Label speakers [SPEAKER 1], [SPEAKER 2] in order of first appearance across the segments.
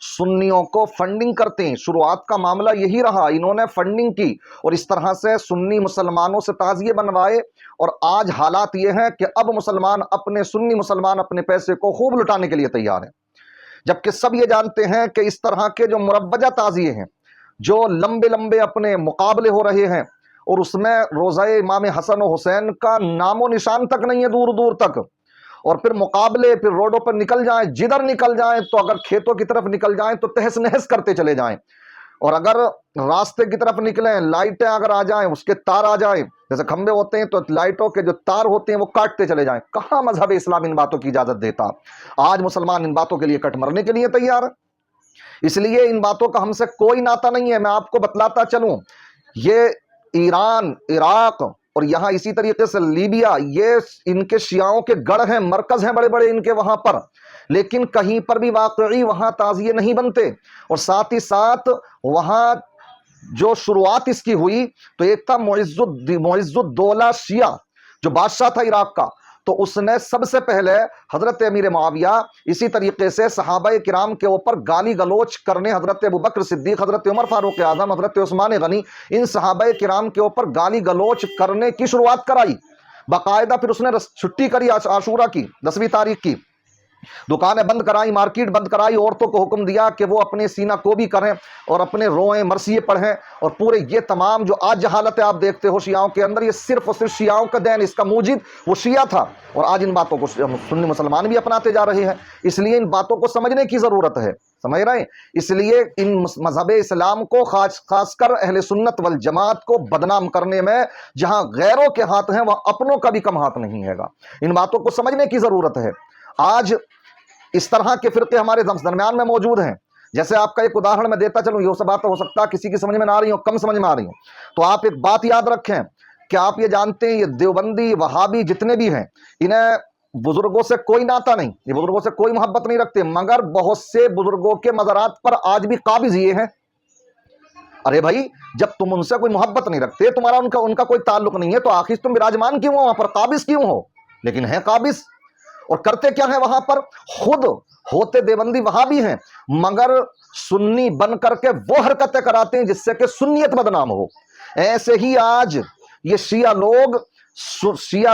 [SPEAKER 1] سنیوں کو فنڈنگ کرتے ہیں. شروعات کا معاملہ یہی رہا, انہوں نے فنڈنگ کی اور اس طرح سے سنی مسلمانوں سے تعزیے بنوائے, اور آج حالات یہ ہیں کہ اب سنی مسلمان اپنے پیسے کو خوب لٹانے کے لیے تیار ہیں, جبکہ سب یہ جانتے ہیں کہ اس طرح کے جو مروجہ تعزیے ہیں, جو لمبے لمبے اپنے مقابلے ہو رہے ہیں, اور اس میں روضہ امام حسن و حسین کا نام و نشان تک نہیں ہے دور دور تک, اور پھر مقابلے, پھر روڈوں پر نکل جائیں, جدھر نکل جائیں, تو اگر کھیتوں کی طرف نکل جائیں تو تہس نہس کرتے چلے جائیں, اور اگر راستے کی طرف نکلیں, لائٹیں اگر آ جائیں, اس کے تار آ جائیں, جیسے کھمبے ہوتے ہیں تو لائٹوں کے جو تار ہوتے ہیں وہ کاٹتے چلے جائیں. کہاں مذہب اسلام ان باتوں کی اجازت دیتا؟ آج مسلمان ان باتوں کے لیے کٹ مرنے کے لیے تیار ہے. اس لیے ان باتوں کا ہم سے کوئی ناتا نہیں ہے. میں آپ کو بتلاتا چلوں, یہ ایران, عراق اور یہاں اسی طریقے سے لیبیا, یہ ان کے شیعوں کے گڑھ ہیں, مرکز ہیں بڑے بڑے ان کے وہاں پر, لیکن کہیں پر بھی واقعی وہاں تعزیے نہیں بنتے. اور ساتھ ہی ساتھ وہاں جو شروعات اس کی ہوئی تو ایک تھا معز الدولہ شیعہ جو بادشاہ تھا عراق کا, تو اس نے سب سے پہلے حضرت امیر معاویہ, اسی طریقے سے صحابہ کرام کے اوپر گالی گلوچ کرنے, حضرت ابوبکر صدیق, حضرت عمر فاروق اعظم, حضرت عثمان غنی, ان صحابہ کرام کے اوپر گالی گلوچ کرنے کی شروعات کرائی باقاعدہ. پھر اس نے چھٹی کری عاشورہ کی 10ویں تاریخ کی, دکانیں بند کرائی, مارکیٹ بند کرائی, عورتوں کو حکم دیا کہ وہ اپنے سینہ کو بھی کریں اور اپنے روئیں, مرثیے پڑھیں, اور پورے یہ تمام جو آج جہالت ہے آپ دیکھتے ہو شیعوں کے اندر, یہ صرف اور صرف شیعوں کا دین, اس کا موجد وہ شیعہ تھا, اور آج ان باتوں کو سنی مسلمان بھی اپناتے جا رہے ہیں. اس لیے ان باتوں کو سمجھنے کی ضرورت ہے, سمجھ رہے ہیں؟ اس لیے ان مذہب اسلام کو خاص کر اہل سنت والجماعت کو بدنام کرنے میں جہاں غیروں کے ہاتھ ہیں وہاں اپنوں کا بھی کم ہاتھ نہیں ہے گا. ان باتوں کو سمجھنے کی ضرورت ہے. آج اس طرح کے فرقے ہمارے درمیان میں موجود ہیں. جیسے آپ کا ایک اداہرن میں دیتا چلوں, یہ بات ہو سکتا ہے کسی کی سمجھ میں نہ آ رہی ہو, کم سمجھ میں آ رہی ہو, تو آپ ایک بات یاد رکھیں کہ آپ یہ جانتے ہیں یہ دیوبندی, وہابی جتنے بھی ہیں, انہیں بزرگوں سے کوئی ناتا نہیں, یہ بزرگوں سے کوئی محبت نہیں رکھتے, مگر بہت سے بزرگوں کے مزارات پر آج بھی قابض یہ ہیں. ارے بھائی, جب تم ان سے کوئی محبت نہیں رکھتے, تمہارا ان کا کوئی تعلق نہیں ہے, تو آخر تم براجمان کیوں ہو وہاں پر, قابض کیوں ہو؟ لیکن ہیں قابض, اور کرتے کیا ہیں وہاں پر؟ خود ہوتے دیوبندی وہابی ہیں, مگر سنی بن کر کے وہ حرکتیں کراتے ہیں جس سے کہ سنیت بدنام ہو. ایسے ہی آج یہ شیعہ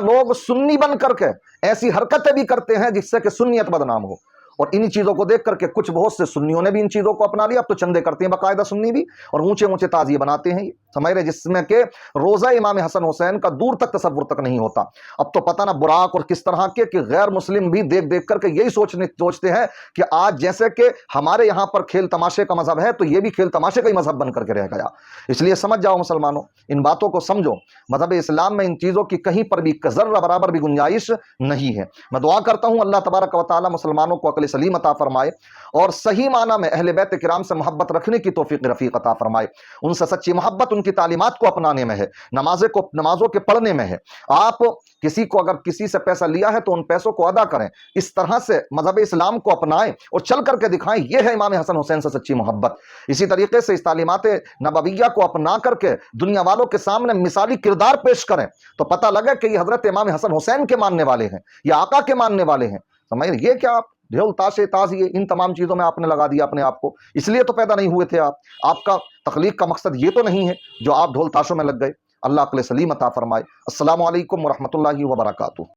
[SPEAKER 1] لوگ سنی بن کر کے ایسی حرکتیں بھی کرتے ہیں جس سے کہ سنیت بدنام ہو. اور انہی چیزوں کو دیکھ کر کے کچھ بہت سے سنیوں نے بھی ان چیزوں کو اپنا لیا. اب تو چندے کرتے ہیں باقاعدہ سنی بھی, اور اونچے اونچے تعزیے بناتے ہیں, یہ سمجھ رہے, جس میں کہ روزہ امام حسن حسین کا دور تک تصور تک نہیں ہوتا. اب تو پتہ نہ براق اور کس طرح کے کہ غیر مسلم بھی دیکھ دیکھ کر کے یہی سوچتے ہیں کہ آج جیسے کہ ہمارے یہاں پر کھیل تماشے کا مذہب ہے تو یہ بھی کھیل تماشے کا ہی مذہب بن کر کے رہ گیا. اس لیے سمجھ جاؤ مسلمانوں, ان باتوں کو سمجھو. مذہب اسلام میں ان چیزوں کی کہیں پر بھی ذرہ برابر بھی گنجائش نہیں ہے. میں دعا کرتا ہوں اللہ تبارک و تعالی مسلمانوں کو عقل سلیم عطا فرمائے, اور صحیح معنی میں اہل بیت کرام سے محبت رکھنے کی توفیق رفیق عطا فرمائے. ان سے سچی محبت ان کی تعلیمات کو اپنانے میں ہے, نمازوں کے پڑھنے میں ہے. آپ کسی کو اگر کسی سے پیسہ لیا ہے تو ان پیسوں کو ادا کریں, اس طرح سے مذہب اسلام کو اپنائیں اور چل کر کے دکھائیں. یہ ہے امام حسن حسین سے سچی محبت. اسی طریقے سے اس تعلیمات نبویہ کو اپنا کر کے دنیا والوں کے سامنے مثالی کردار پیش کریں تو پتہ لگے کہ یہ حضرت امام حسن حسین کے ماننے والے ہیں, یہ آقا کے ماننے والے ہیں. سمجھ یہ کیا آپ ڈھول تاشے تازیے ان تمام چیزوں میں آپ نے لگا دیا اپنے آپ کو, اس لیے تو پیدا نہیں ہوئے تھے آپ کا تخلیق کا مقصد یہ تو نہیں ہے جو آپ ڈھول تاشوں میں لگ گئے. اللہ عقل سلیم عطا فرمائے. السلام علیکم ورحمۃ اللہ وبرکاتہ.